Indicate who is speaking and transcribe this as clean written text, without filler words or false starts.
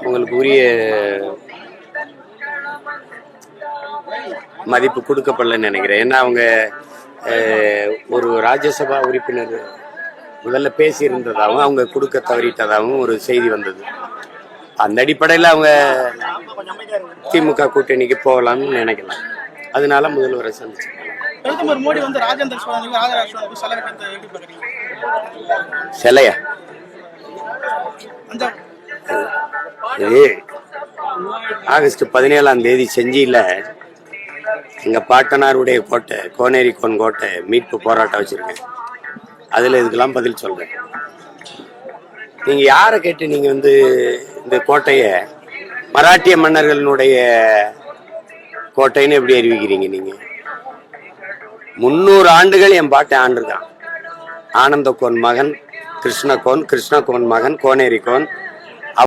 Speaker 1: உங்களுக்கு உரிய மதிப்பு கொடுக்கப்படலன்னு நினைக்கிறேன். ஏன்னா அவங்க ஒரு ராஜ்யசபா உறுப்பினர் முதல்ல பேசியிருந்ததாகவும் அவங்க கொடுக்க தவறிட்டதாகவும் ஒரு செய்தி வந்தது. அந்த அடிப்படையில் அவங்க திமுக கூட்டணிக்கு போகலாம்னு நினைக்கலாம். அதனால முதல்வரை சந்திச்சு
Speaker 2: பிரதமர் மோடி வந்து ராஜேந்திர
Speaker 1: சிலையா ஆகஸ்ட் 17 செஞ்சியில எங்க பாட்டனாருடைய கோட்டை கோனேரி கோன் கோட்டை மீட்பு போராட்டம் வச்சிருக்கேன். அதுல இதுக்கெல்லாம் பதில் சொல்றேன். நீங்க யாரை கேட்டு நீங்க இந்த கோட்டைய மராட்டிய மன்னர்களுடைய கோட்டைன்னு எப்படி அறிவிக்கிறீங்க? நீங்க 300 ஆண்டுகள் என் பாட்டை ஆண்டிருக்கான். ஆனந்த கோன் மகன் கிருஷ்ணகோன், கிருஷ்ணகோன் மகன் கோனேரி கோன்,